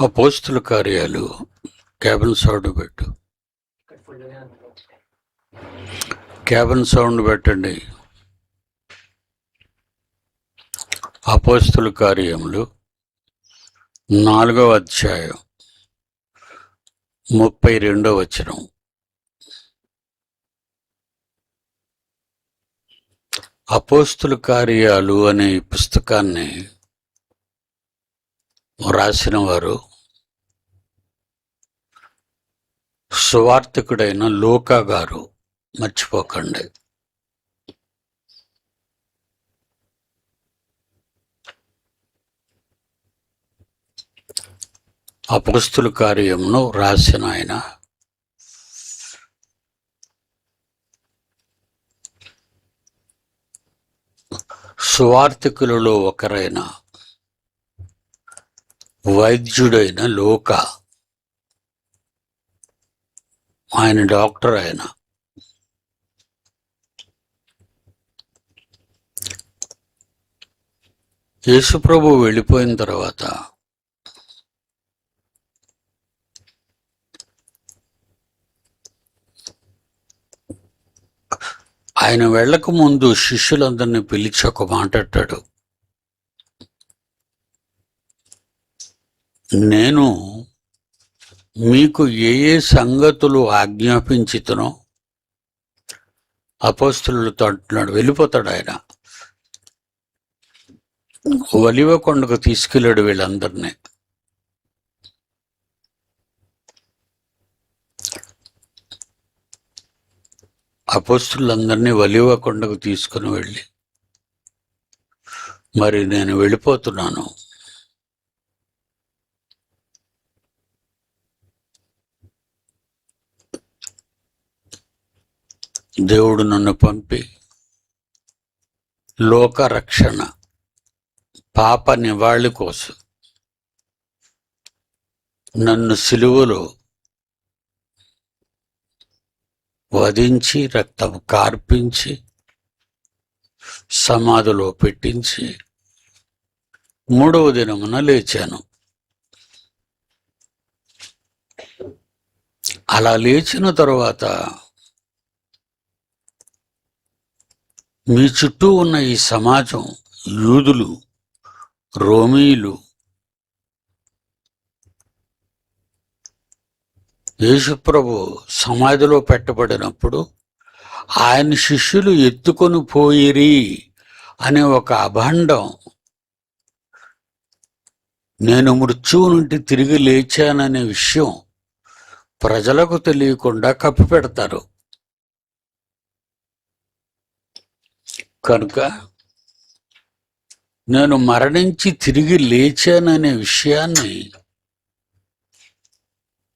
అపోస్తుల కార్యాలు cabin sound పెట్టు. క్యాబిన్ సౌండ్ పెట్టండి. అపోస్తుల కార్యములు 4వ అధ్యాయం 32వ వచనం. అపోస్తుల కార్యాలు అనే పుస్తకాన్ని రాసిన వారు సువార్తికుడైన లూకా గారు, మర్చిపోకండి. అపోస్తుల కార్యమును రాసిన ఆయన సువార్తికులలో ఒకరైన వైద్యుడైన లూకా, ఆయన డాక్టర్. ఆయన యేసుప్రభు వెళ్ళిపోయిన తర్వాత ఆయన వెళ్ళక ముందు శిష్యులందరినీ పిలిచి ఒక మాట అంటాడు. నేను మీకు ఏ ఏ సంగతులు ఆజ్ఞాపించుతునో, అపోస్తలులతో అంటున్నాడు. వెళ్ళిపోతాడు ఆయన. ఒలివ కొండకు తీసుకెళ్ళాడు వీళ్ళందరినీ. అపోస్తలులందరినీ ఒలివ కొండకు తీసుకుని వెళ్ళి, మరి నేను వెళ్ళిపోతున్నాను, దేవుడు నన్ను పంపి లోక రక్షణ, పాప నివాళి కోసం నన్ను సిలువలో వధించి, రక్తం కార్పించి, సమాధిలో పెట్టించి 3వ దినమున లేచాను. అలా లేచిన తరువాత మీ చుట్టూ ఉన్న ఈ సమాజం, యూదులు, రోమీయులు, యేసుప్రభు సమాధిలో పెట్టబడినప్పుడు ఆయన శిష్యులు ఎత్తుకొని పోయిరి అనే ఒక అభాండం, నేను మృత్యువు నుండి తిరిగి లేచాననే విషయం ప్రజలకు తెలియకుండా కప్పిపెడతారు. కనుక నేను మరణించి తిరిగి లేచాననే విషయాన్ని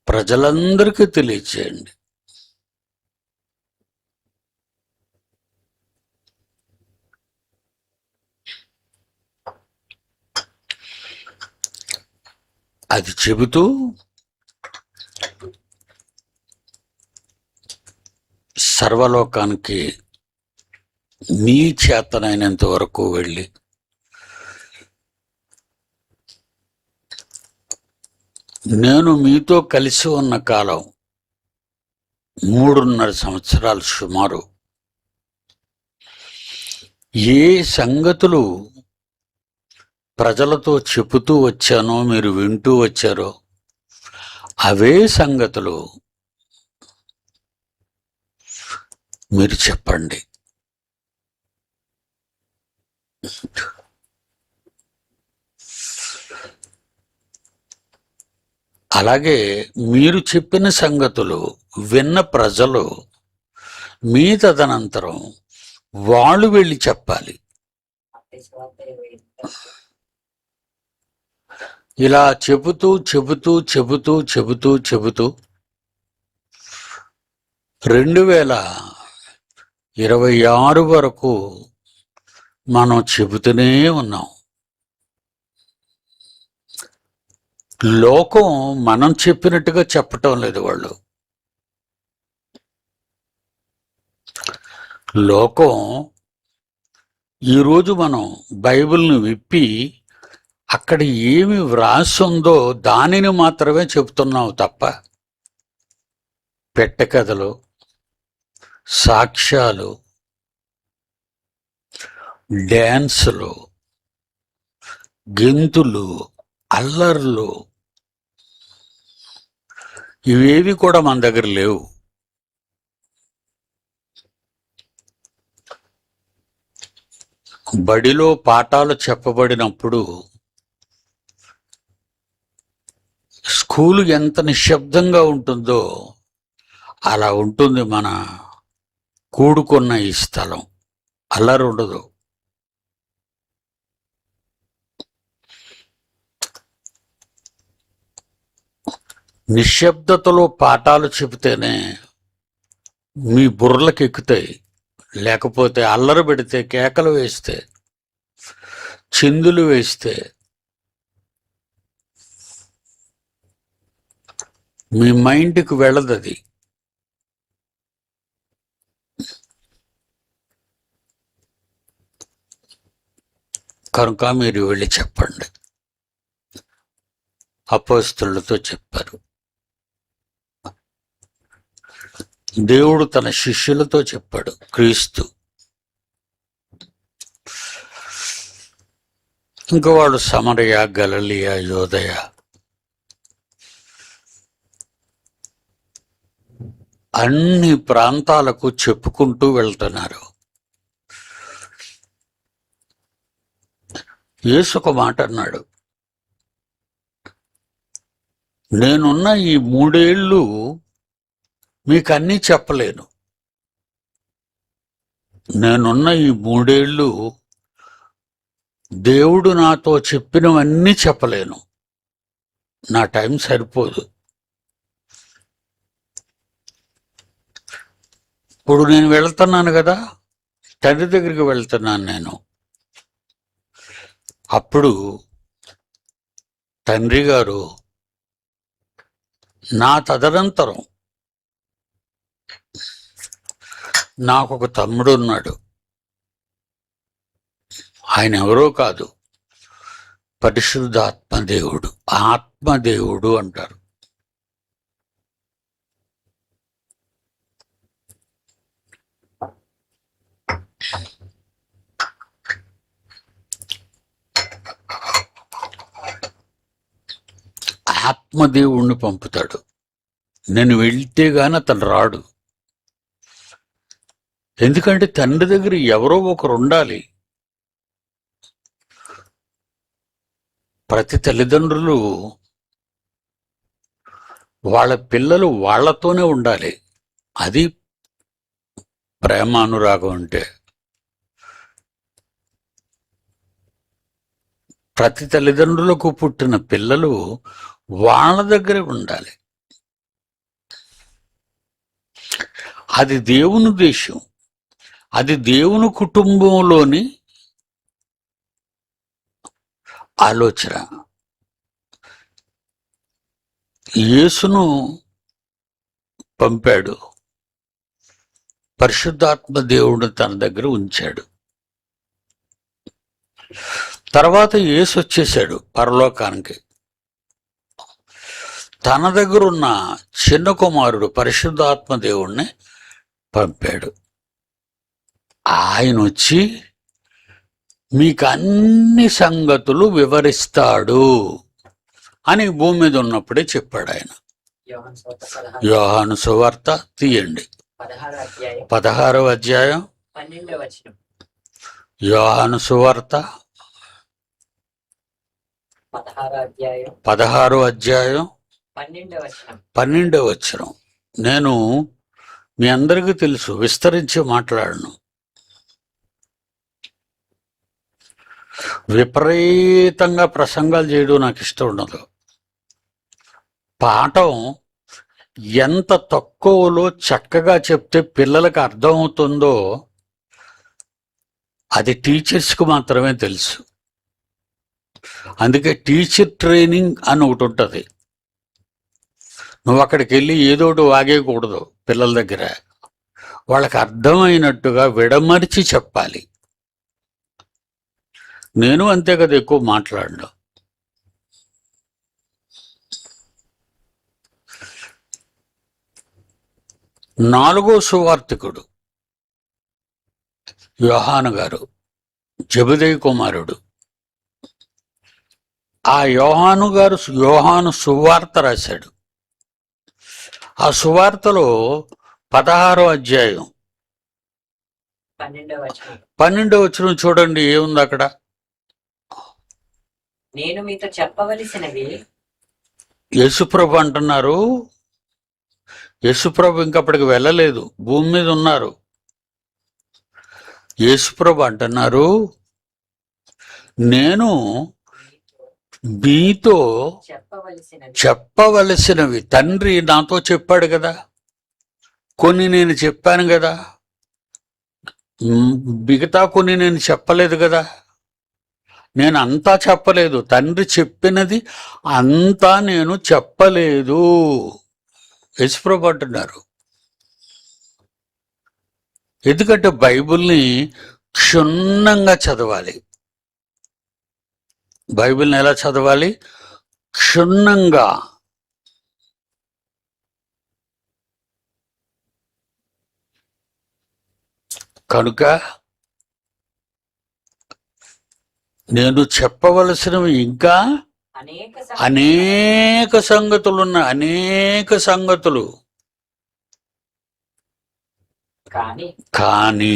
ప్రజలందరికీ తెలియచేయండి. అది చెబుతూ సర్వలోకానికి మీ చేతనైనంత వరకు వెళ్ళి నేను మీతో కలిసి ఉన్న కాలం 3.5 సంవత్సరాలు సుమారు, ఏ సంగతులు ప్రజలతో చెబుతూ వచ్చానో, మీరు వింటూ వచ్చారో, అవే సంగతులు మీరు చెప్పండి. అలాగే మీరు చెప్పిన సంగతులు విన్న ప్రజలు మీ తదనంతరం వాళ్ళు వెళ్ళి చెప్పాలి. ఇలా చెబుతూ చెబుతూ చెబుతూ చెబుతూ చెబుతూ 2026 వరకు మనం చెబుతూనే ఉన్నాం. లోకం మనం చెప్పినట్టుగా చెప్పటం లేదు. వాళ్ళు లోకం ఈరోజు మనం బైబిల్ని విప్పి అక్కడ ఏమి వ్రాసుందో దానిని మాత్రమే చెబుతున్నావు తప్ప పెట్టెకథలు, సాక్ష్యాలు, డ్యాన్సులు, గెంతులు, అల్లర్లు ఇవేవి కూడా మన దగ్గర లేవు. బడిలో పాఠాలు చెప్పబడినప్పుడు స్కూలు ఎంత నిశ్శబ్దంగా ఉంటుందో అలా ఉంటుంది మన కూడుకున్న ఈ స్థలం. అల్లరి ఉండదు. నిశ్శబ్దతలో పాఠాలు చెబితేనే మీ బుర్రలకు ఎక్కుతాయి. లేకపోతే అల్లరి పెడితే, కేకలు వేస్తే, చిందులు వేస్తే మీ మైండ్కి వెళ్ళదది. కనుక మీరు వెళ్ళి చెప్పండి. అపోస్తలులతో చెప్పారు. దేవుడు తన శిష్యులతో చెప్పాడు. క్రీస్తు ఇంకా వాడు సమరయ, గలిలయ, యోదయ అన్ని ప్రాంతాలకు చెప్పుకుంటూ వెళ్తున్నారు. యేసు ఒక మాట అన్నాడు, నేనున్న ఈ 3 ఏళ్ళు మీకు అన్నీ చెప్పలేను. నేనున్న ఈ 3 ఏళ్ళు దేవుడు నాతో చెప్పినవన్నీ చెప్పలేను. నా టైం సరిపోదు. ఇప్పుడు నేను వెళ్తున్నాను కదా, తండ్రి దగ్గరికి వెళ్తున్నాను నేను. అప్పుడు తండ్రి గారు నా తదనంతరం నాకు ఒక తమ్ముడు ఉన్నాడు. ఆయన ఎవరో కాదు, పరిశుద్ధాత్మదేవుడు. ఆత్మదేవుడు అంటారు. ఆత్మదేవుణ్ణి పంపుతాడు. నేను వెళ్తే గాని అతను రాడు. ఎందుకంటే తండ్రి దగ్గర ఎవరో ఒకరు ఉండాలి. ప్రతి తల్లిదండ్రులు వాళ్ళ పిల్లలు వాళ్ళతోనే ఉండాలి. అది ప్రేమ, అనురాగం అంటే. ప్రతి తల్లిదండ్రులకు పుట్టిన పిల్లలు వాళ్ళ దగ్గరే ఉండాలి. అది దేవుని దేశం. అది దేవుని కుటుంబంలోని ఆలోచన. యేసును పంపాడు, పరిశుద్ధాత్మ దేవుడు తన దగ్గర ఉంచాడు. తర్వాత యేసు వచ్చేసాడు పరలోకానికి. తన దగ్గర ఉన్న చిన్న కుమారుడు పరిశుద్ధాత్మ దేవుణ్ణి పంపాడు. ఆయన వచ్చి మీకు అన్ని సంగతులు వివరిస్తాడు అని భూమి మీద ఉన్నప్పుడే చెప్పాడు ఆయన. యోహాను సువార్త తీయండి, 16వ అధ్యాయం, యోహాను సువార్త 16వ అధ్యాయం 12వ వచనం. నేను మీ అందరికీ తెలుసు, విస్తరించి మాట్లాడను. విపరీతంగా ప్రసంగాలు చేయడం నాకు ఇష్టం ఉండదు. పాఠం ఎంత తక్కువలో చక్కగా చెప్తే పిల్లలకు అర్థమవుతుందో అది టీచర్స్కి మాత్రమే తెలుసు. అందుకే టీచర్ ట్రైనింగ్ అని ఒకటి ఉంటుంది. నువ్వు అక్కడికి వెళ్ళి ఏదోటి వాగేయకూడదు. పిల్లల దగ్గర వాళ్ళకి అర్థమైనట్టుగా విడమర్చి చెప్పాలి. నేను అంతే కదా, ఎక్కువ మాట్లాడను. నాలుగో సువార్తికుడు యోహాను గారు, జెబెదయి కుమారుడు. ఆ యోహాను సువార్త రాశాడు. ఆ సువార్తలో 16వ అధ్యాయం 12వ వచనం చూడండి, ఏముంది అక్కడ? నేను మీతో చెప్పవలసినవి. యేసుప్రభు అంటున్నారు, యేసుప్రభు ఇంకప్పటికి వెళ్ళలేదు, భూమి మీద ఉన్నారు. యేసుప్రభు అంటున్నారు, నేను మీతో చెప్పవలసినవి తండ్రి నాతో చెప్పాడు కదా, కొన్ని నేను చెప్పాను కదా, మిగతా కొన్ని నేను చెప్పలేదు కదా. నేను అంతా చెప్పలేదు, తండ్రి చెప్పినది అంతా నేను చెప్పలేదు. యేసుప్రభు అంటున్నారు. ఎందుకంటే బైబిల్ని క్షుణ్ణంగా చదవాలి. బైబిల్ని ఎలా చదవాలి? క్షుణ్ణంగా. కనుక నేను చెప్పవలసినవి ఇంకా అనేక సంగతులున్నాయి, అనేక సంగతులు. కానీ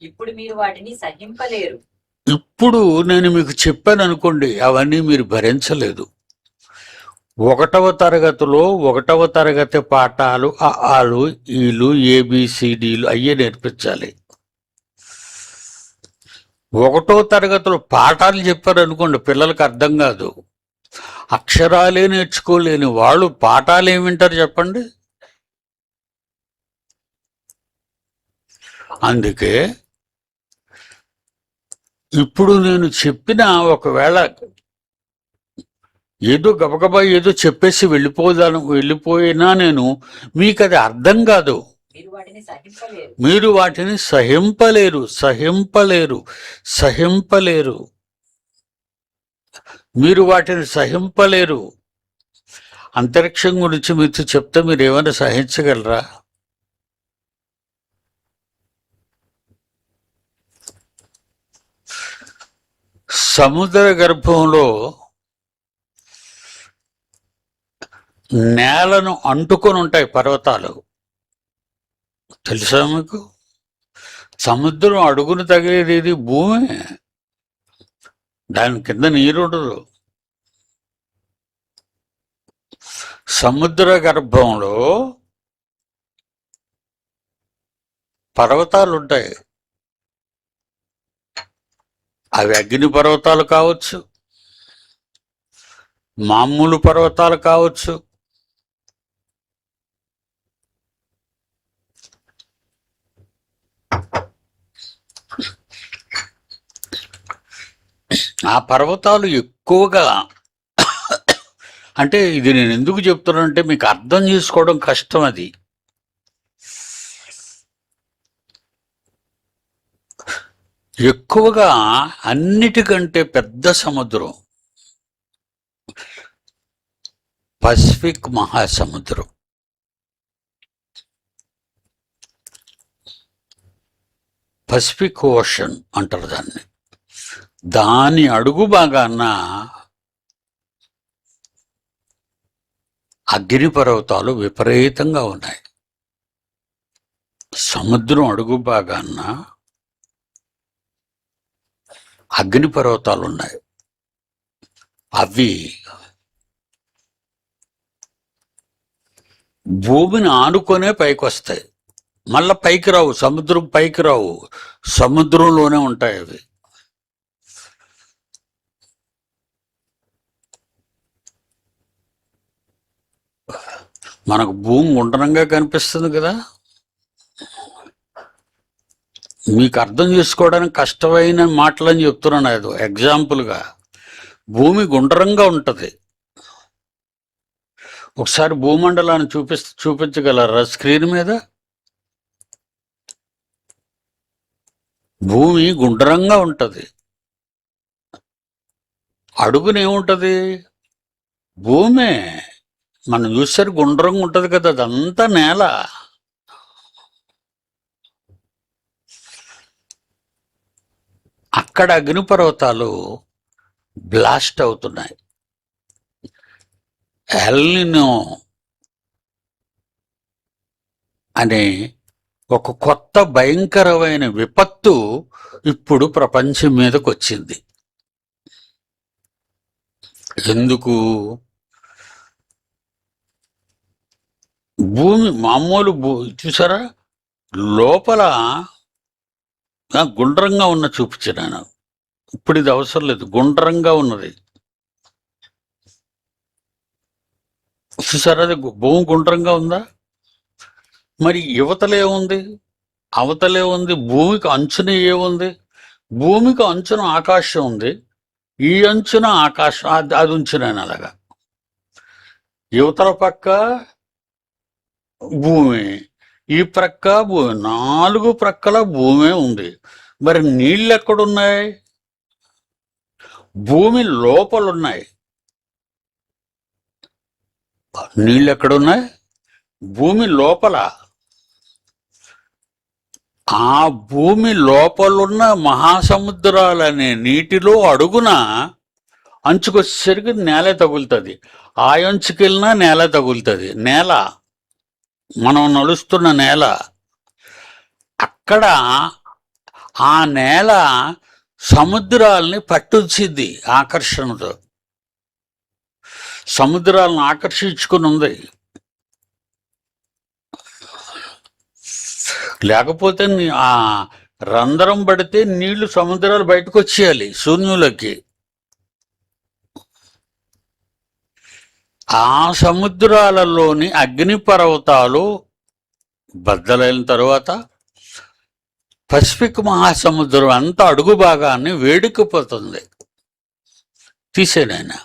ఇప్పుడు మీరు వాటిని సహింపలేరు. ఇప్పుడు నేను మీకు చెప్పాను అనుకోండి, అవన్నీ మీరు భరించలేదు. 1వ తరగతిలో 1వ తరగతి పాఠాలు ఆలు ఈలు ఏబిసిడీలు అయ్యే నేర్పించాలి. 1వ తరగతిలో పాఠాలు చెప్పారనుకోండి, పిల్లలకు అర్థం కాదు. అక్షరాలే నేర్చుకోలేని వాళ్ళు పాఠాలు ఏమి వింటారు చెప్పండి? అందుకే ఇప్పుడు నేను చెప్పిన, ఒకవేళ ఏదో గబగబా ఏదో చెప్పేసి వెళ్ళిపోయినా నేను మీకు అది అర్థం కాదు. మీరు వాటిని సహింపలేరు. మీరు వాటిని సహింపలేరు. అంతరిక్షం గురించి మీతో చెప్తే మీరు ఏమైనా సహించగలరా? సముద్ర గర్భంలో నేలను అంటుకొని ఉంటాయి పర్వతాలు, తెలుసా మీకు? సముద్రం అడుగును తగిలేది ఇది భూమి, దాని కింద నీరుండదు. సముద్ర గర్భంలో పర్వతాలు ఉంటాయి. అవి అగ్ని పర్వతాలు కావచ్చు, మామూలు పర్వతాలు కావచ్చు. ఆ పర్వతాలు ఎక్కువగా, అంటే ఇది నేను ఎందుకు చెప్తున్నానంటే మీకు అర్థం చేసుకోవడం కష్టం. అది ఎక్కువగా అన్నిటికంటే పెద్ద సముద్రం పసిఫిక్ మహాసముద్రం. పసిఫిక్ ఓషన్ అంటారు దాన్ని. దాని అడుగు భాగాన అగ్నిపర్వతాలు విపరీతంగా ఉన్నాయి. సముద్రం అడుగు భాగాన అగ్నిపర్వతాలు ఉన్నాయి. అవి భూమిని ఆనుకొనే పైకి వస్తాయి, మళ్ళా పైకి రావు. సముద్రం పైకి రావు, సముద్రంలోనే ఉంటాయి అవి. మనకు భూమి గుండ్రంగా కనిపిస్తుంది కదా. మీకు అర్థం చేసుకోవడానికి కష్టమైన మాటలని చెప్తున్నాను. అది ఎగ్జాంపుల్గా, భూమి గుండ్రంగా ఉంటుంది. ఒకసారి భూమండలాన్ని చూపించగలరా స్క్రీన్ మీద? భూమి గుండ్రంగా ఉంటుంది. అడుగునేముంటది? భూమే. మనం చూసారు గుండ్రంగా ఉంటుంది కదా, అదంతా నేల. అక్కడ అగ్నిపర్వతాలు బ్లాస్ట్ అవుతున్నాయి. ఎల్నినో అనే ఒక కొత్త భయంకరమైన విపత్తు ఇప్పుడు ప్రపంచం మీదకి వచ్చింది. ఎందుకు? భూమి మామూలు చూసారా, లోపల గుండ్రంగా ఉన్న చూపించాను. ఇప్పుడు ఇది అవసరం లేదు, గుండ్రంగా ఉన్నది చూసారా, అది భూమి గుండ్రంగా ఉందా? మరి యువతలే ఉంది, అవతలే ఉంది. భూమికి అంచున ఏముంది? భూమికి అంచున ఆకాశం ఉంది, ఈ అంచున ఆకాశం, అది ఉంచున్నాను అలాగా. యువతల పక్క భూమి, ఈ ప్రక్క భూమి, 4 ప్రక్కల భూమి ఉంది. మరి నీళ్ళు ఎక్కడున్నాయి? భూమి లోపలున్నాయి. నీళ్ళు ఎక్కడున్నాయి? భూమి లోపల. ఆ భూమి లోపలున్న మహాసముద్రాలనే నీటిలో అడుగున అంచుకొచ్చేసరికి నేల తగులుతుంది. ఆ అంచుకెళ్ళినా నేల తగులుతుంది. నేల, మనం నడుస్తున్న నేల, అక్కడ ఆ నేల సముద్రాలని పట్టుచ్చిద్ది ఆకర్షణతో. సముద్రాలను ఆకర్షించుకుని ఉంది. లేకపోతే ఆ రంధ్రం పడితే నీళ్లు సముద్రాలు బయటకు వచ్చేయాలి శూన్యులకి. ఆ సముద్రాలలోని అగ్నిపర్వతాలు బద్దలైన తరువాత పసిఫిక్ మహాసముద్రం అంతా అడుగు భాగాన్ని వేడెక్కిపోతుంది. తీసేనైనా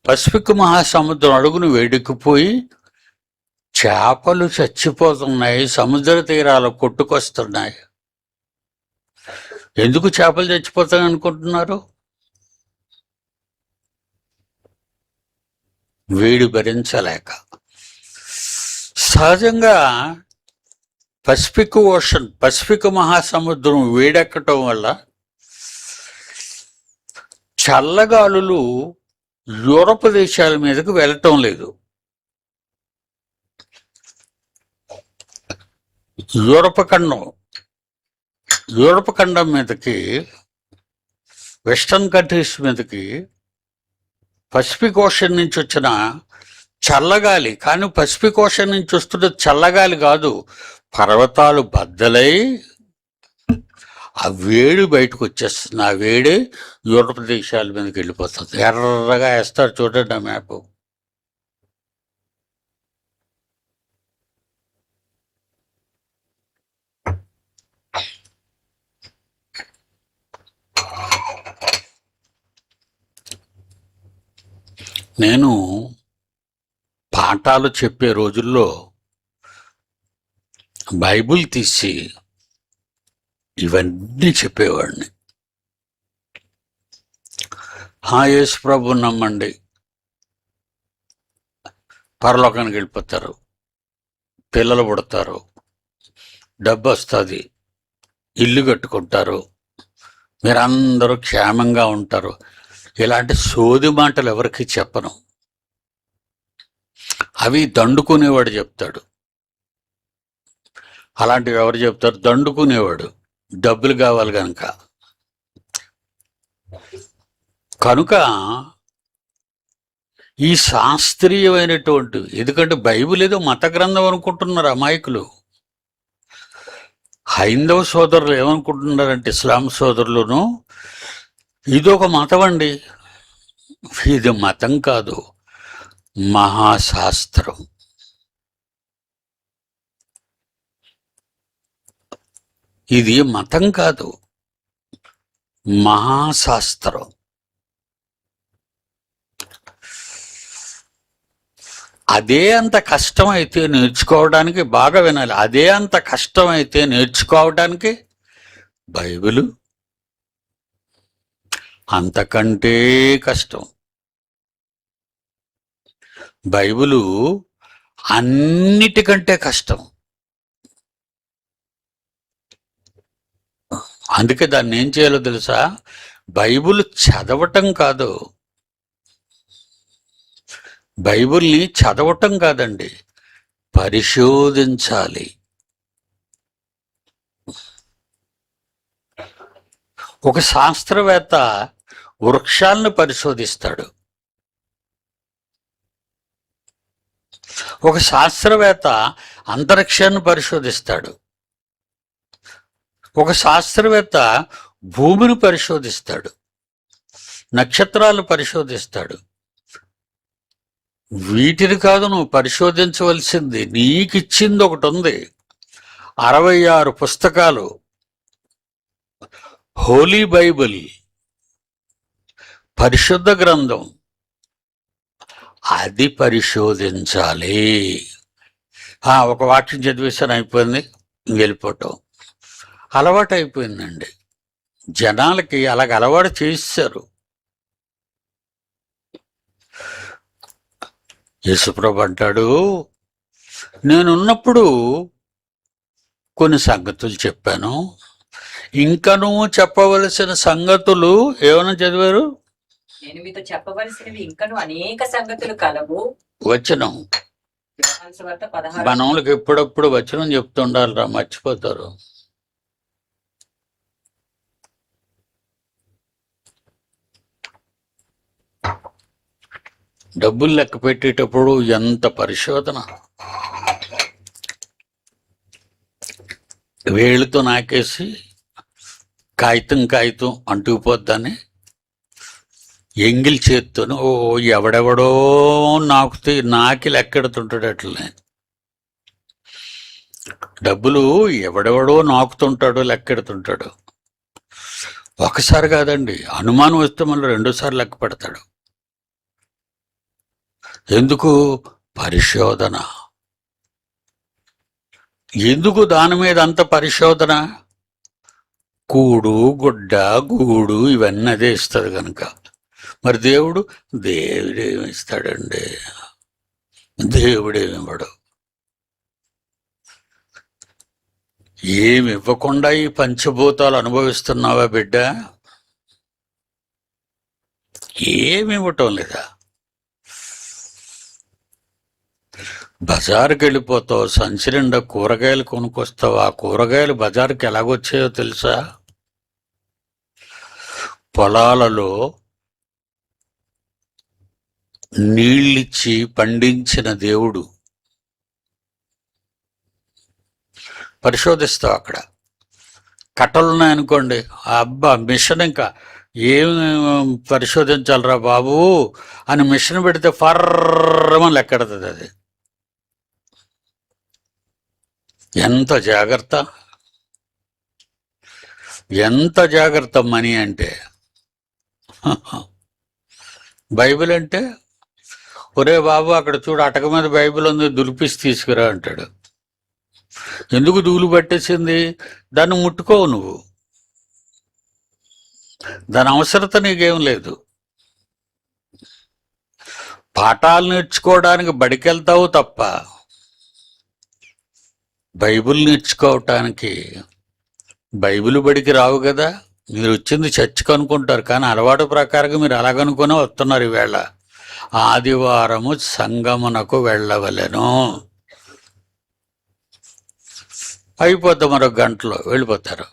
పసిఫిక్ మహాసముద్రం అడుగును వేడెక్కిపోయి చేపలు చచ్చిపోతున్నాయి, సముద్ర తీరాలు కొట్టుకొస్తున్నాయి. ఎందుకు చేపలు చచ్చిపోతాయి అనుకుంటున్నారు? వేడి భరించలేక. సహజంగా పసిఫిక్ మహాసముద్రం వేడెక్కటం వల్ల చల్లగాలులు యూరప్ దేశాల మీదకు వెళ్ళటం లేదు. యూరప్ ఖండం మీదకి, వెస్టర్న్ కంట్రీస్ మీదకి పసిఫిక్ ఓషన్ నుంచి వచ్చిన చల్లగాలి, కానీ పసిఫిక్ ఓషన్ నుంచి వస్తున్న చల్లగాలి కాదు, పర్వతాలు బద్దలై ఆ వేడి బయటకు వచ్చేస్తుంది. ఆ వేడి యూరప్ దేశాల మీదకి వెళ్ళిపోతుంది. ఎర్రగా వేస్తారు చూడండి ఆ మ్యాప్. నేను పాఠాలు చెప్పే రోజుల్లో బైబిల్ తీసి ఇవన్నీ చెప్పేవాడిని. యేసు ప్రభు నమ్మండి, పరలోకానికి వెళ్ళిపోతారు, పిల్లలు పుడతారు, డబ్బు వస్తుంది, ఇల్లు కట్టుకుంటారు, మీరందరూ క్షేమంగా ఉంటారు. ఇలాంటి సోది మాటలు ఎవరికి చెప్పను. అవి దండుకునేవాడు చెప్తాడు. అలాంటివి ఎవరు చెప్తారు? దండుకునేవాడు, డబ్బులు కావాలి కనుక ఈ శాస్త్రీయమైనటువంటి, ఎందుకంటే బైబిల్ ఏదో మత గ్రంథం అనుకుంటున్నారు అమాయకులు. హైందవ సోదరులు ఏమనుకుంటున్నారంటే, ఇస్లాం సోదరులను, ఇదొక మతం అండి. ఇది మతం కాదు, మహాశాస్త్రం. ఇది మతం కాదు, మహాశాస్త్రం. అదే అంత కష్టమైతే నేర్చుకోవడానికి, బాగా వినాలి, అదే అంత కష్టమైతే నేర్చుకోవడానికి బైబిలు అంతకంటే కష్టం. బైబిలు అన్నిటికంటే కష్టం. అందుకే దాన్ని ఏం చేయాలో తెలుసా? బైబిల్ చదవటం కాదు, బైబిల్ని చదవటం కాదండి, పరిశోధించాలి. ఒక శాస్త్రవేత్త వృక్షాలను పరిశోధిస్తాడు, ఒక శాస్త్రవేత్త అంతరిక్షాన్ని పరిశోధిస్తాడు, ఒక శాస్త్రవేత్త భూమిని పరిశోధిస్తాడు, నక్షత్రాలు పరిశోధిస్తాడు. వీటిని కాదు నువ్వు పరిశోధించవలసింది, నీకిచ్చింది ఒకటి ఉంది. 66 పుస్తకాలు, హోలీ బైబిల్, పరిశుద్ధ గ్రంథం, అది పరిశోధించాలి. ఒక వాక్యం చదివేసాను, అయిపోయింది, వెళ్ళిపోవటం అలవాటు అయిపోయిందండి. జనాలకి అలాగ అలవాటు చేశారు. యేసుప్రభు అంటాడు, నేనున్నప్పుడు కొన్ని సంగతులు చెప్పాను, ఇంకనూ చెప్పవలసిన సంగతులు ఏమైనా చదివారు? నేను మీతో చెప్పవలసినవి ఇంకను అనేక సంగతులు కలవు. వచనం. యోహాను సువార్త 16. మనోళ్ళకి ఎప్పుడప్పుడు వచనం చెప్తుండాలిరా, మర్చిపోతారు. డబ్బులు లెక్క పెట్టేటప్పుడు ఎంత పరిశోధన, వేళ్ళతో నాకేసి కాగితం అంటుకుపోద్దని ఎంగిల్ చేత్తోను ఎవడెవడో నాకి లెక్కెడుతుంటాడు. అట్లనే డబ్బులు ఎవడెవడో నాకుతుంటాడు, లెక్కెడుతుంటాడు. ఒకసారి కాదండి, అనుమానం వస్తే మళ్ళీ 2సార్లు లెక్క పెడతాడు. ఎందుకు? పరిశోధన. ఎందుకు దాని మీద అంత పరిశోధన? కూడు గుడ్డ గూడు ఇవన్నీ అదే ఇస్తుంది కనుక. మరి దేవుడేమి ఇస్తాడండి? దేవుడేమివ్వడు. ఏమి ఇవ్వకుండా ఈ పంచభూతాలు అనుభవిస్తున్నావా బిడ్డ? ఏమి ఇవ్వటం లేదా? బజారుకి వెళ్ళిపోతావు, సంచి నిండా కూరగాయలు కొనుక్కొస్తావు. ఆ కూరగాయలు బజారుకి ఎలాగొచ్చాయో తెలుసా? పొలాలలో నీళ్ళిచ్చి పండించిన దేవుడు. పరిశోధిస్తావు. అక్కడ కట్టలున్నాయనుకోండి, అబ్బా మిషన్ ఇంకా ఏం పరిశోధించాలరా బాబు అని మిషన్ పెడితే ఫర్రమని లెక్కెడుతుంది. అది ఎంత జాగ్రత్త, ఎంత జాగ్రత్త. మనీ అంటే, బైబిల్ అంటే, ఒరే బాబు అక్కడ చూడు అటక మీద బైబిల్ ఉంది, దులిపిసి తీసుకురా అంటాడు. ఎందుకు ధూళి పట్టేసింది? దాన్ని ముట్టుకోవు నువ్వు, దాని అవసరత నీకేం లేదు. పాఠాలు నేర్చుకోవడానికి బడికెళ్తావు తప్ప బైబిల్ నేర్చుకోవటానికి బైబిల్ బడికి రావు కదా. మీరు వచ్చింది చర్చికి అనుకుంటారు, కానీ అలవాటు ప్రకారంగా మీరు అలాగనుకునే వస్తున్నారు. ఈవేళ ఆదివారము సంగమునకు వెళ్ళవలెను. అయిపోద్ది, మరొక గంటలో వెళ్ళిపోతారు.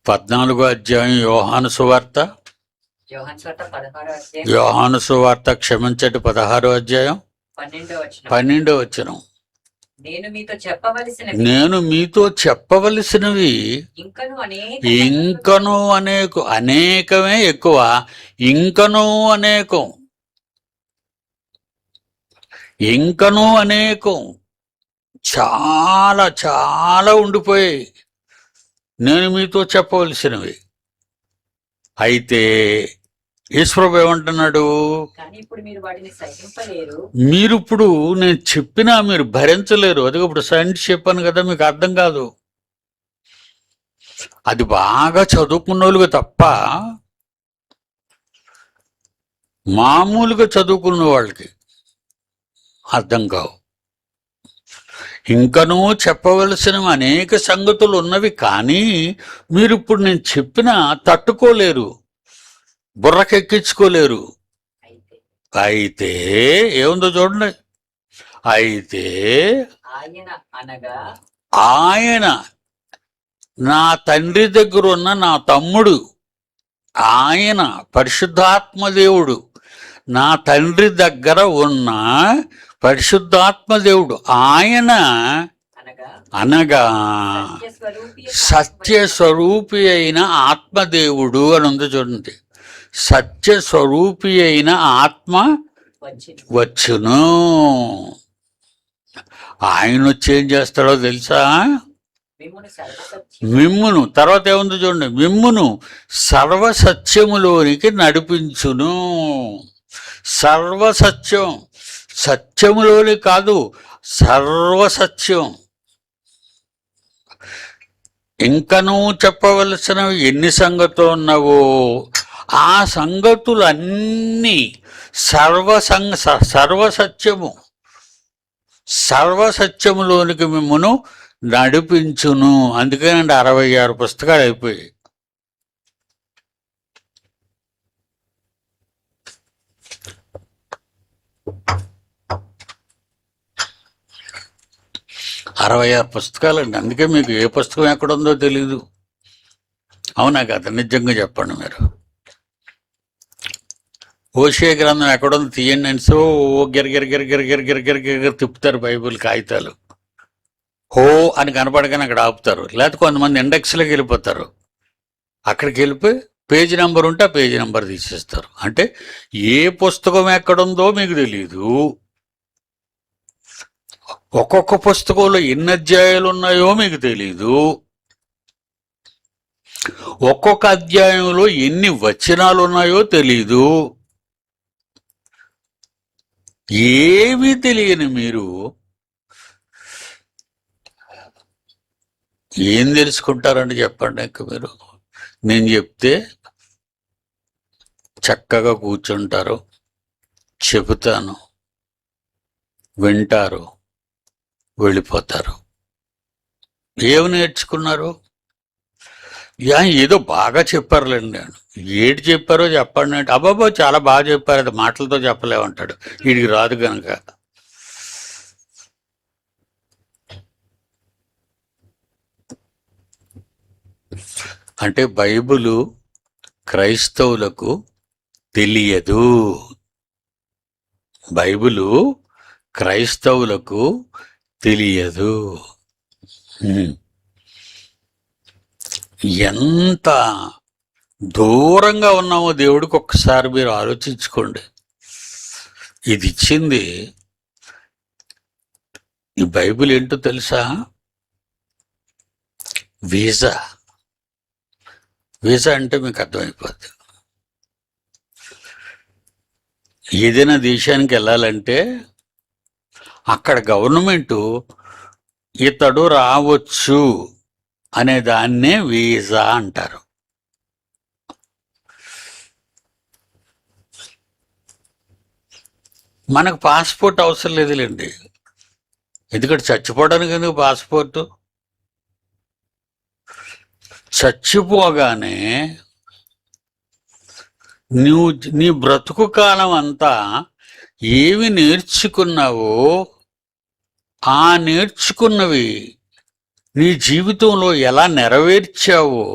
పద్నాలుగో అధ్యాయం యోహాను సువార్త, యోహాను సువార్త 16వ అధ్యాయం యోహాను సువార్త క్షమించటి 16వ అధ్యాయం 12వ వచనం. 12వ వచనం. నేను మీతో చెప్పవలసినవి నేను మీతో చెప్పవలసినవి ఇంకను అనేకమే ఎక్కువ, ఇంకనూ అనేకం చాలా చాలా ఉండిపోయాయి నేను మీతో చెప్పవలసినవి. అయితే యేసుప్రభు ఏమంటున్నాడు? కానీ ఇప్పుడు మీరు వాటిని సహింపలేరు. మీరు ఇప్పుడు నేను చెప్పినా మీరు భరించలేరు. అదిగో ఇప్పుడు సైన్స్ చెప్పాను కదా, మీకు అర్థం కాదు. అది బాగా చదువుకున్న వాళ్ళకి తప్ప మామూలుగా చదువుకున్న వాళ్ళకి అర్థం కావు. ఇంకనూ చెప్పవలసినవి అనేక సంగతులు ఉన్నవి, కానీ మీరు ఇప్పుడు నేను చెప్పినా తట్టుకోలేరు, బుర్రకెక్కించుకోలేరు. అయితే అయితే ఏముందో చూడండి. అయితే ఆయన అనగా ఆయన నా తండ్రి దగ్గర ఉన్న నా తమ్ముడు, ఆయన పరిశుద్ధాత్మ దేవుడు, నా తండ్రి దగ్గర ఉన్న పరిశుద్ధాత్మ దేవుడు, ఆయన అనగా అనగా సత్యస్వరూపి సత్యస్వరూపి అయిన ఆత్మదేవుడు అని ఉంది చూడండి. సత్యస్వరూపి అయిన ఆత్మ వచ్చిన వచ్చును. ఆయన వచ్చి ఏం చేస్తాడో తెలుసా? మిమ్మును సర్వసత్యం మిమ్మును, తర్వాత ఏముంది చూడండి, మిమ్మును సర్వసత్యములోనికి నడిపించును. సర్వసత్యం, సత్యములోని కాదు, సర్వసత్యం. ఇంకనూ చెప్పవలసినవి ఎన్ని సంగతులు ఉన్నావో ఆ సంగతులన్నీ సర్వసత్యము, సర్వసత్యములోనికి మిమ్మును నడిపించును. అందుకేనండి 66 పుస్తకాలు అయిపోయాయి. అరవై 66 పుస్తకాలండి. అందుకే మీకు ఏ పుస్తకం ఎక్కడుందో తెలీదు. అవునా కదా? నిజంగా చెప్పండి మీరు. ఓషియా గ్రంథం ఎక్కడుందో తీయండి అని సో గిరగిర తిప్పుతారు బైబిల్ కాగితాలు. హో అని కనపడగానే అక్కడ ఆపుతారు. లేకపోతే కొంతమంది ఇండెక్స్లోకి వెళ్ళిపోతారు. అక్కడికి వెళ్ళిపోయి పేజీ నెంబర్ ఉంటే ఆ పేజీ నెంబర్ తీసేస్తారు. అంటే ఏ పుస్తకం ఎక్కడుందో మీకు తెలియదు. ఒక్కొక్క పుస్తకంలో ఎన్ని అధ్యాయాలు ఉన్నాయో మీకు తెలీదు. ఒక్కొక్క అధ్యాయంలో ఎన్ని వచనాలు ఉన్నాయో తెలీదు. ఏమీ తెలియని మీరు ఏం తెలుసుకుంటారండి చెప్పండి. ఇంక మీరు నేను చెప్తే చక్కగా కూర్చుంటారు, చెబుతాను, వింటారు, వెళ్ళిపోతారు. ఏమి నేర్చుకున్నారు? ఏదో బాగా చెప్పారులేండి. నేను ఏడు చెప్పారో చెప్పండి అంటే అబ్బాబో చాలా బాగా చెప్పారు, అది మాటలతో చెప్పలేమంటాడు. వీడికి రాదు కనుక. అంటే బైబిలు క్రైస్తవులకు తెలియదు. బైబిలు క్రైస్తవులకు తెలియదు. ఎంత దూరంగా ఉన్నామో దేవుడికి ఒక్కసారి మీరు ఆలోచించుకోండి. ఇది ఇచ్చింది ఈ బైబిల్ ఏంటో తెలుసా? వీసా. వీసా అంటే మీకు అర్థమైపోద్ది. ఏదైనా దేశానికి వెళ్ళాలంటే అక్కడ గవర్నమెంటు ఇతడు రావచ్చు అనే దాన్నే వీసా అంటారు. మనకు పాస్పోర్ట్ అవసరం లేదులేండి. ఎందుకంటే చచ్చిపోవడానికి ఎందుకు పాస్పోర్టు? చచ్చిపోగానే నీ బ్రతుకు కాలం అంతా ఏవి నేర్చుకున్నావో ఆ నేర్చుకున్నవి నీ జీవితంలో ఎలా నెరవేర్చావో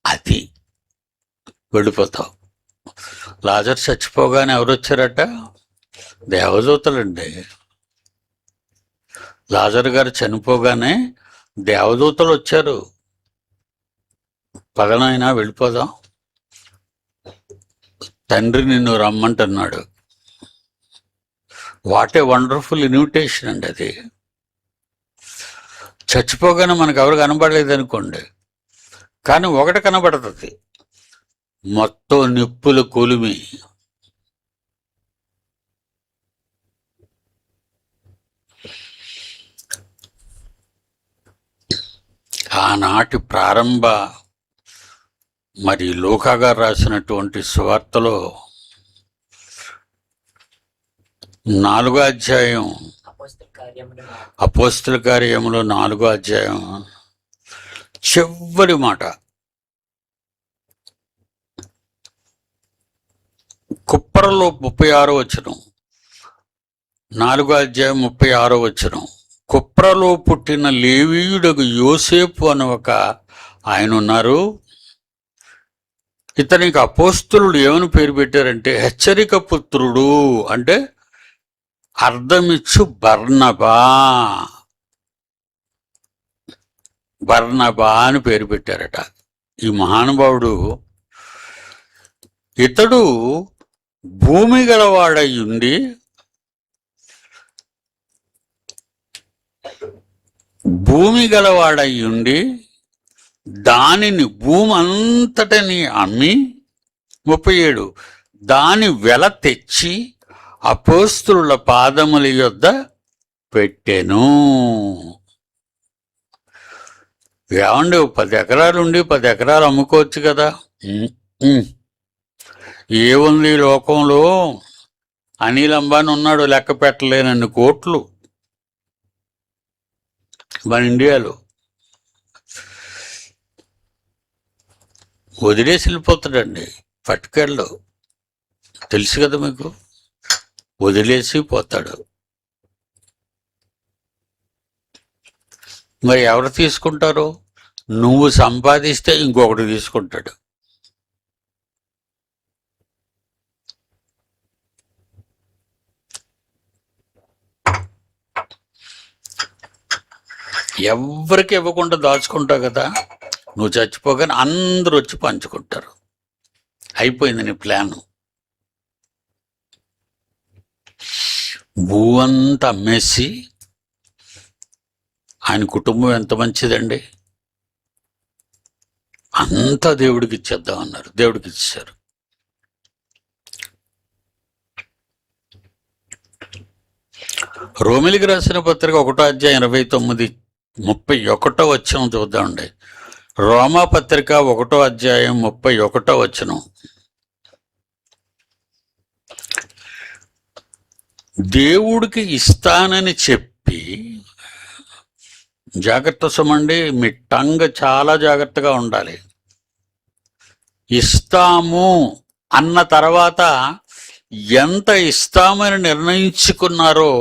అది వెళ్ళిపోతావు. లాజర్ చచ్చిపోగానే ఎవరు వచ్చారట? దేవదూతలండి. లాజర్ గారు చనిపోగానే దేవదూతలు వచ్చారు. పదనైనా వెళ్ళిపోదాం, తండ్రి నిన్ను రమ్మంటున్నాడు. వాట్ ఏ వండర్ఫుల్ ఇన్విటేషన్ అండి అది. చచ్చిపోగానే మనకు ఎవరు కనబడలేదు అనుకోండి, కానీ ఒకటి కనబడుతుంది, మొత్తం నిప్పులు కొలిమి. ఆనాటి ప్రారంభ లూకా గారు రాసినటువంటి సువార్తలో 4వ అధ్యాయం అపోస్తల కార్యములు అపోస్తల కార్యములో 4వ అధ్యాయం చివరి మాట, కుప్పరలో 36వ వచనం, 4వ అధ్యాయం 36వ వచనం. కుప్రలో పుట్టిన లేవీయుడకు యోసేపు అని ఒక ఆయన ఉన్నారు. ఇతనికి అపోస్తలుడు ఏమని పేరు పెట్టారంటే హెచ్చరిక పుత్రుడు, అంటే అర్థమిచ్చు బర్నబా అని పేరు పెట్టారట. ఈ మహానుభావుడు ఇతడు భూమి గలవాడయ్యుండి దానిని భూమి అంతటిని అమ్మి 37 దాని వెల తెచ్చి అపోస్తలుల పాదముల యొద్ద పెట్టెను. ఏమండి, 10 ఎకరాలు ఉండి 10 ఎకరాలు అమ్ముకోవచ్చు కదా. ఏముంది ఈ లోకంలో? అనిల్ అంబానీ ఉన్నాడు, లెక్క పెట్టలేనన్ని కోట్లు మన ఇండియాలో. వదిలేసి వెళ్ళిపోతాడండి పట్టుకెళ్ళు, తెలుసు కదా మీకు. వదిలేసి పోతాడు. మరి ఎవరు తీసుకుంటారు? నువ్వు సంపాదిస్తే ఇంకొకటి తీసుకుంటాడు. ఎవరికి ఇవ్వకుండా దాచుకుంటావు కదా, నువ్వు చచ్చిపోగానే అందరూ వచ్చి పంచుకుంటారు. అయిపోయింది నీ ప్లాను. భూ అంతా అమ్మేసి, ఆయన కుటుంబం ఎంత మంచిదండి, అంతా దేవుడికి ఇచ్చేద్దామన్నారు. దేవుడికి ఇచ్చారు. రోమిలికి రాసిన పత్రిక 1వ అధ్యాయం 29-31 వచనం చూద్దామండి. రోమా పత్రిక 1వ అధ్యాయం 31 వచనం. దేవుడికి ఇస్తానని చెప్పి, జాగ్రత్త సుమండి, మీ టంగ్ చాలా జాగ్రత్తగా ఉండాలి. ఇస్తాము అన్న తర్వాత ఎంత ఇస్తామని నిర్ణయించుకున్నారో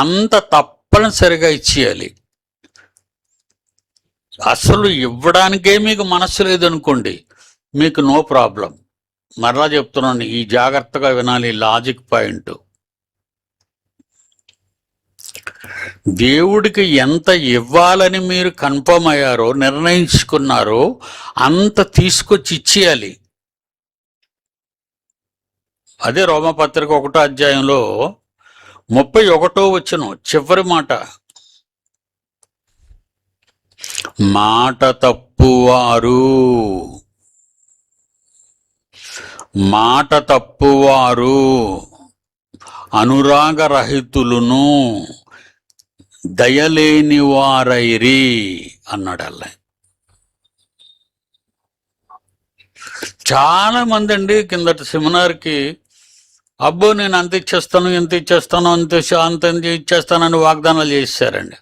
అంత తప్పనిసరిగా ఇచ్చేయాలి. అసలు ఇవ్వడానికే మీకు మనసు లేదనుకోండి, మీకు నో ప్రాబ్లం. మరలా చెప్తున్నాను, ఈ జాగ్రత్తగా వినాలి లాజిక్ పాయింట్. దేవుడికి ఎంత ఇవ్వాలని మీరు కన్ఫర్మ్ అయ్యారో, నిర్ణయించుకున్నారో అంత తీసుకొచ్చి ఇచ్చేయాలి. అదే రోమపత్రిక 1వ అధ్యాయంలో 31వ వచనం చివరి మాట. మాట తప్పువారు అనురాగరహితులును దయలేని వారైరి అన్నాడు. అలా చాలా మంది అండి కిందటి సెమినార్కి, అబ్బో నేను అంత ఇచ్చేస్తాను, ఎంత ఇచ్చేస్తాను, అంత ఇచ్చేస్తానని వాగ్దానాలు చేశారండి.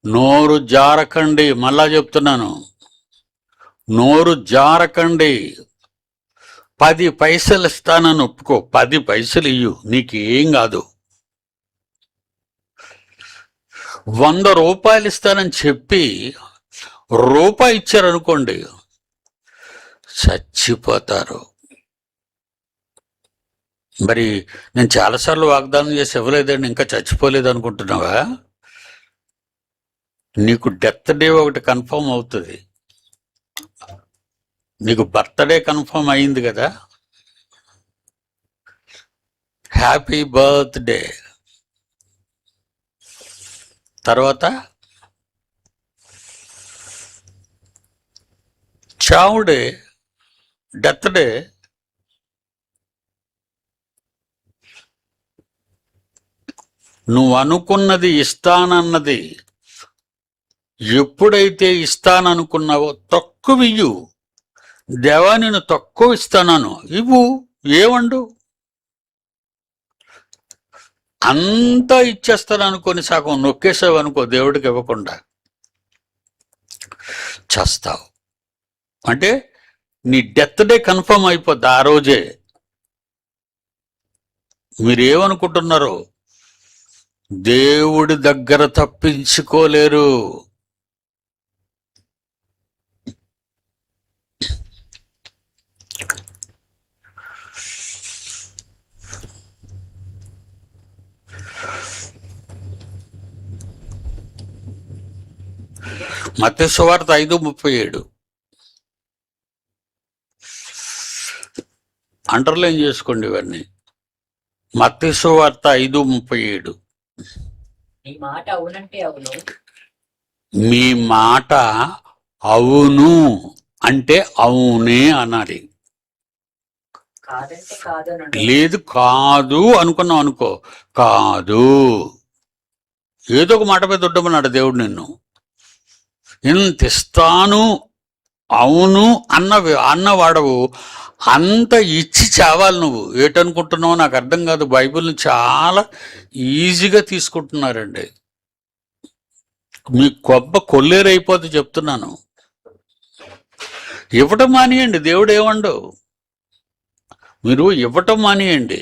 నోరు జారకండి, మళ్ళా చెప్తున్నాను, నోరు జారకండి. 10 పైసలు ఇస్తానని ఒప్పుకో, 10 పైసలు ఇయ్యు, నీకేం కాదు. 100 రూపాయలు ఇస్తానని చెప్పి రూపాయి ఇచ్చారనుకోండి, చచ్చిపోతారు. మరి నేను చాలాసార్లు వాగ్దానం చేసి ఇవ్వలేదండి, ఇంకా చచ్చిపోలేదు అనుకుంటున్నావా? నీకు డెత్ డే ఒకటి కన్ఫర్మ్ అవుతుంది. నీకు బర్త్డే కన్ఫర్మ్ అయింది కదా, హ్యాపీ బర్త్డే. తర్వాత చావుడే, డెత్ డే. నువ్వు అనుకున్నది ఇస్తానన్నది ఎప్పుడైతే ఇస్తాననుకున్నావో తక్కువ ఇయ్యు. దేవా నేను తక్కువ ఇస్తాను ఇవ్వు, ఏమండు. అంతా ఇచ్చేస్తాను అనుకొని సగం నొక్కేసావు అనుకో, దేవుడికి ఇవ్వకుండా చేస్తావు. అంటే నీ డెత్ డే కన్ఫర్మ్ అయిపోద్ది ఆ రోజే. మీరేమనుకుంటున్నారు? దేవుడి దగ్గర తప్పించుకోలేరు. మత్తయి సువార్త 5:37 అండర్లైన్ చేసుకోండి ఇవన్నీ. మత్తయి సువార్త 5:37. నీ మాట అవునంటే అవును, మీ మాట అవును అంటే అవునే అనాలి. కాదంటే కాదు అని ఉండదు. లేదు కాదు అనుకున్నావు అనుకో, కాదు. ఏదో ఒక మాట మీద ఉండమన్నాడు దేవుడు నిన్ను. ఇంత ఇస్తాను అవును అన్నవాడవు, అంత ఇచ్చి చావాలి నువ్వు. ఏటనుకుంటున్నావు నాకు అర్థం కాదు. బైబిల్ని చాలా ఈజీగా తీసుకుంటున్నారండి. మీ కొల్లేరైపోతే చెప్తున్నాను. ఇవ్వటం మానేయండి, దేవుడు ఏమండు. మీరు ఇవ్వటం మానేయండి.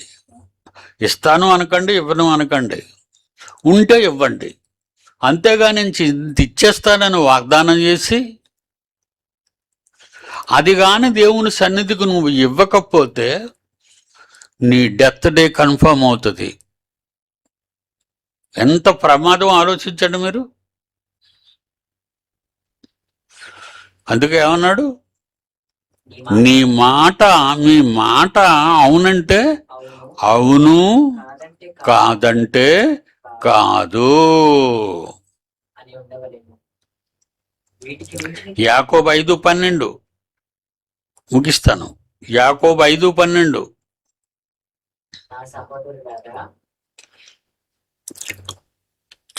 ఇస్తాను అనకండి, ఇవ్వను అనకండి. ఉంటే ఇవ్వండి. అంతేగాని నేను ఇంత ఇచ్చేస్తానని వాగ్దానం చేసి అది కానీ దేవుని సన్నిధికి నువ్వు ఇవ్వకపోతే నీ డెత్ డే కన్ఫర్మ్ అవుతుంది. ఎంత ప్రమాదం ఆలోచించండి మీరు. అందుకే ఏమన్నాడు? నీ మాట, మీ మాట అవునంటే అవును, కాదంటే కాదు. యాకోబు 5:12 ముగిస్తాను. యాకోబు 5:12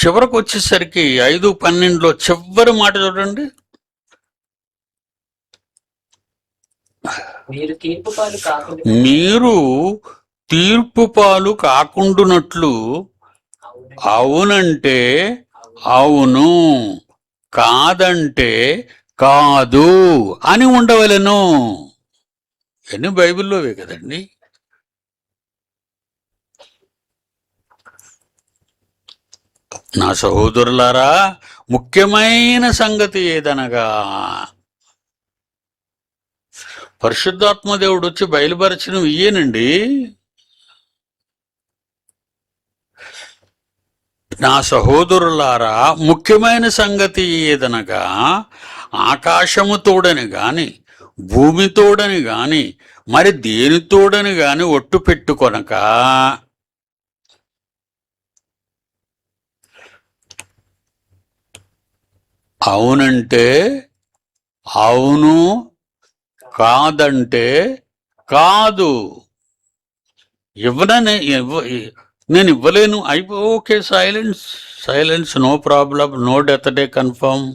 చివరకు వచ్చేసరికి 5:12లో చివరి మాట చూడండి. మీరు తీర్పు పాలు కాకుండునట్లు అవునంటే అవును, కాదంటే కాదు అని ఉండవలెను. ఎన్ని బైబిల్లోవే కదండి. నా సహోదరులారా, ముఖ్యమైన సంగతి ఏదనగా పరిశుద్ధాత్మ దేవుడు వచ్చి బయలుపరచినవి ఇయ్యేనండి. నా సహోదరులారా, ముఖ్యమైన సంగతి ఏదనగా ఆకాశము తోడని గాని, భూమి తోడని గాని, మరి దేని తోడని గాని ఒట్టు పెట్టుకొనక అవునంటే అవును, కాదంటే కాదు. నేను ఇవ్వలేను okay, silence, no problem, no death day confirm.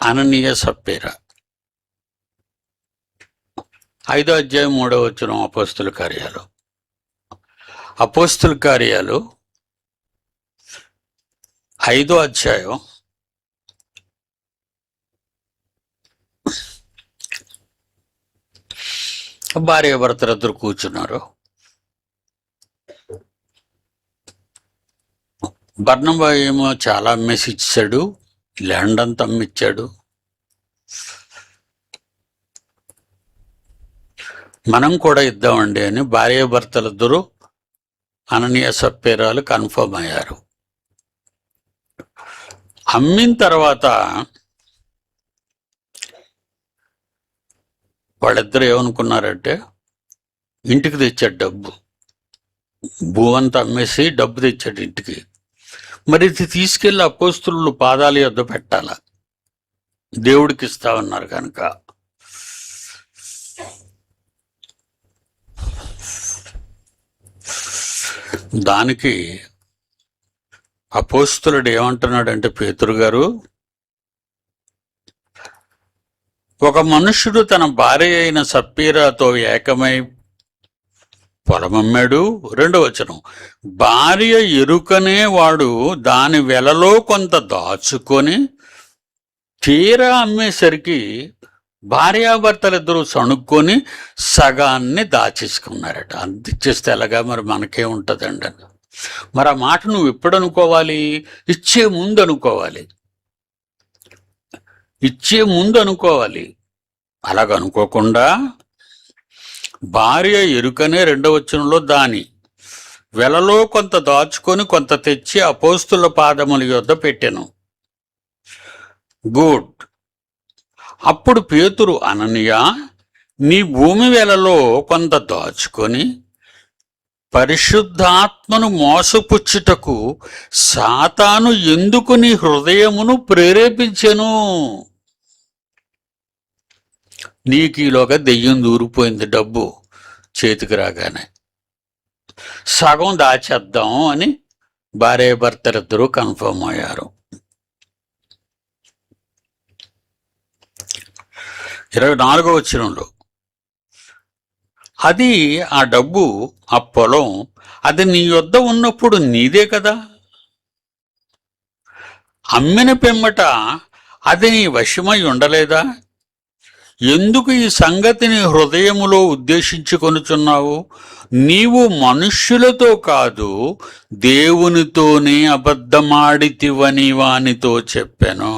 Ananias Sapphira 5వ అధ్యాయం 3వ వచనం. అపోస్తుల కార్యాలు 5వ అధ్యాయం 3వ భార్యాభర్తలిద్దరు కూర్చున్నారు. బర్నబా ఏమో చాలా అమ్మేసి ఇచ్చాడు, ల్యాండ్ అంతా అమ్మిచ్చాడు. మనం కూడా ఇద్దామండి అని భార్యాభర్తలిద్దరూ అననీయ సప్పీరాలు కన్ఫర్మ్ అయ్యారు. అమ్మిన తర్వాత వాళ్ళిద్దరు ఏమనుకున్నారంటే, ఇంటికి తెచ్చాడు డబ్బు, భూమంతా అమ్మేసి డబ్బు తెచ్చాడు ఇంటికి. మరి ఇది తీసుకెళ్ళి అపోస్తులు పాదాల యొద్ద పెట్టాల, దేవుడికి ఇస్తామన్నారు కనుక. దానికి అపోస్తులుడు ఏమంటున్నాడంటే, పేతురు గారు, ఒక మనుష్యుడు తన భార్య అయిన సప్పీరాతో ఏకమై పొలమమ్మాడు. 2వ వచనం, భార్య ఎరుకనే వాడు దాని వెలలో కొంత దాచుకొని తీరా అమ్మేసరికి భార్యాభర్తలిద్దరూ సణుక్కొని సగాన్ని దాచేసుకున్నారట. అందిచ్చేస్తే ఎలాగా మరి మనకే ఉంటుందండి. మరి ఆ మాట నువ్వు ఎప్పుడు అనుకోవాలి? ఇచ్చే ముందు అనుకోవాలి. ఇచ్చే ముందు అనుకోవాలి. అలాగనుకోకుండా భార్య ఎరుకనే 2వ వచనంలో దాని వెలలో కొంత దాచుకొని కొంత తెచ్చి అపోస్తుల పాదముల యొద్ద పెట్టెను. గుడ్. అప్పుడు పేతురు, అననీయ, నీ భూమి వెలలో కొంత దాచుకొని పరిశుద్ధాత్మను మోసపుచ్చుటకు సాతాను ఎందుకు నీ హృదయమును ప్రేరేపించెను? నీకు ఈలోగా దెయ్యం దూరిపోయింది. డబ్బు చేతికి రాగానే సగం దాచేద్దాం అని భార్యాభర్తలిద్దరూ కన్ఫర్మ్ అయ్యారు. 24వ వచనంలో, అది ఆ డబ్బు, ఆ పొలం, అది నీ యొద్ద ఉన్నప్పుడు నీదే కదా. అమ్మిన పిమ్మట అది నీ వశమై ఉండలేదా? ఎందుకు ఈ సంగతిని హృదయములో ఉద్దేశించుకొనుచున్నావు? నీవు మనుష్యులతో కాదు దేవునితోనే అబద్ధమాడితివని వానితో చెప్పాను.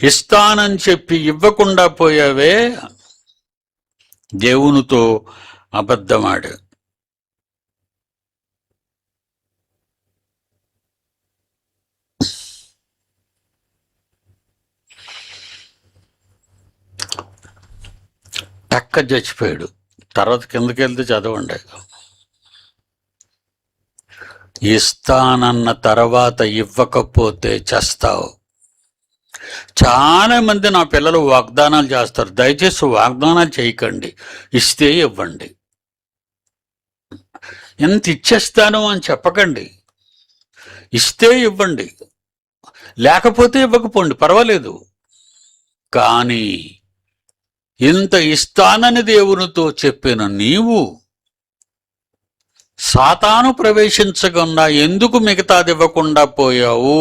ఇస్తానని చెప్పి ఇవ్వకుండా పోయావే, దేవునితో అబద్ధమాడు. టక్క చచ్చిపోయాడు. తర్వాత కిందకి వెళ్తే చదవండి. ఇస్తానన్న తర్వాత ఇవ్వకపోతే చస్తావు. చాలా మంది నా పిల్లలు వాగ్దానాలు చేస్తారు. దయచేసి వాగ్దానాలు చేయకండి, ఇస్తే ఇవ్వండి. ఎంత ఇచ్చేస్తాను అని చెప్పకండి, ఇస్తే ఇవ్వండి, లేకపోతే ఇవ్వకపోండి, పర్వాలేదు. కానీ ఇంత ఇస్తానని దేవునితో చెప్పిన నీవు సాతాను ప్రవేశించకుండా ఎందుకు మిగతాది ఇవ్వకుండా పోయావు?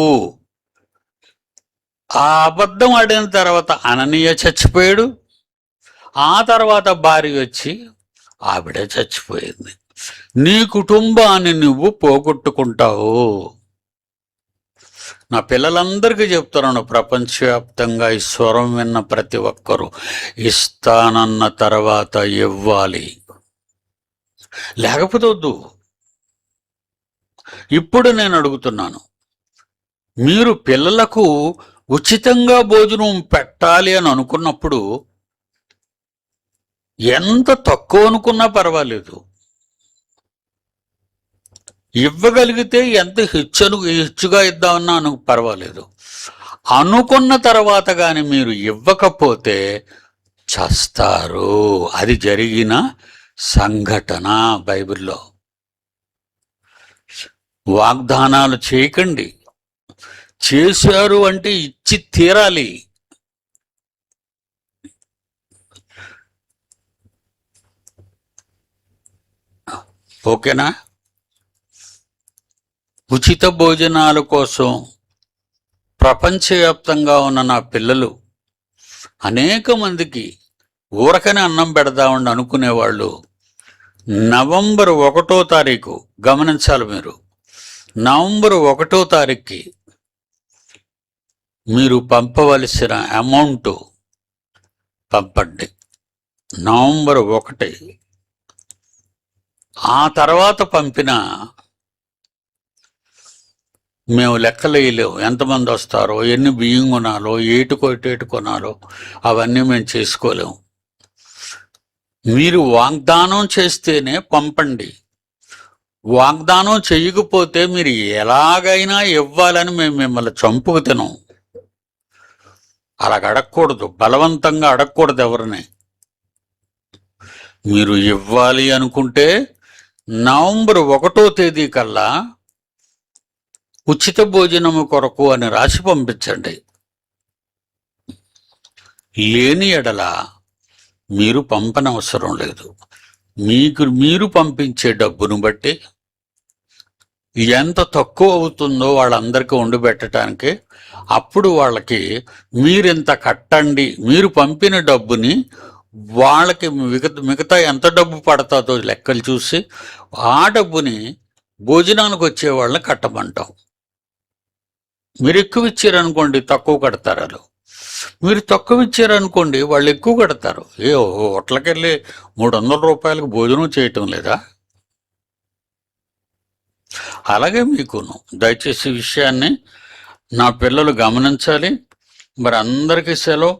ఆ అబద్ధం ఆడిన తర్వాత అననీయ చచ్చిపోయాడు. ఆ తర్వాత భార్య వచ్చి ఆవిడ చచ్చిపోయింది. నీ కుటుంబాన్ని నువ్వు పోగొట్టుకుంటావు. నా పిల్లలందరికీ చెప్తున్నాను, ప్రపంచవ్యాప్తంగా ఈ స్వరం విన్న ప్రతి ఒక్కరూ ఇస్తానన్న తర్వాత ఇవ్వాలి, లేకపోతే వద్దు. ఇప్పుడు నేను అడుగుతున్నాను, మీరు పిల్లలకు ఉచితంగా భోజనం పెట్టాలి అని అనుకున్నప్పుడు ఎంత తక్కువ అనుకున్నా పర్వాలేదు, ఇవ్వగలిగితే ఎంత హెచ్చుగా ఇద్దామన్నా పర్వాలేదు. అనుకున్న తర్వాత కానీ మీరు ఇవ్వకపోతే చస్తారు. అది జరిగిన సంఘటన బైబిల్లో. వాగ్దానాలు చేయకండి. చేశారు అంటే ఇచ్చి తీరాలి. ఓకేనా? ఉచిత భోజనాల కోసం ప్రపంచవ్యాప్తంగా ఉన్న నా పిల్లలు అనేక మందికి ఊరకనే అన్నం పెడదామని అనుకునేవాళ్ళు నవంబర్ 1వ తారీఖు, గమనించాలి మీరు, నవంబర్ 1వ తారీఖుకి మీరు పంపవలసిన అమౌంట్ పంపండి. నవంబర్ 1. ఆ తర్వాత పంపిన మేము లెక్కలేయలేము. ఎంతమంది వస్తారో, ఎన్ని బియ్యం కొనాలో, ఏటు కొనాలో అవన్నీ మేము చేసుకోలేము. మీరు వాగ్దానం చేస్తేనే పంపండి. వాగ్దానం చేయకపోతే మీరు ఎలాగైనా ఇవ్వాలని మేము మిమ్మల్ని చంపుకు తినం. అలాగ అడగకూడదు, బలవంతంగా అడగకూడదు ఎవరిని. మీరు ఇవ్వాలి అనుకుంటే నవంబర్ 1వ తేదీ కల్లా ఉచిత భోజనము కొరకు అని రాసి పంపించండి. లేని ఎడల మీరు పంపనవసరం లేదు. మీరు పంపించే డబ్బును బట్టి ఎంత తక్కువ అవుతుందో వాళ్ళందరికీ వండి పెట్టడానికి, అప్పుడు వాళ్ళకి మీరింత కట్టండి, మీరు పంపిన డబ్బుని వాళ్ళకి మిగతా ఎంత డబ్బు పడుతుందో లెక్కలు చూసి ఆ డబ్బుని భోజనానికి వచ్చే వాళ్ళని కట్టమంటాం. మీరు ఎక్కువ ఇచ్చారనుకోండి తక్కువ కడతారు వాళ్ళు. మీరు తక్కువ ఇచ్చారనుకోండి వాళ్ళు ఎక్కువ కడతారు. హోటల్కి వెళ్ళి 300 రూపాయలకు భోజనం చేయటం లేదా? అలాగే మీకును. దయచేసి ఈ విషయాన్ని నా పిల్లలు గమనించాలి. మరి అందరికీ సెలవు.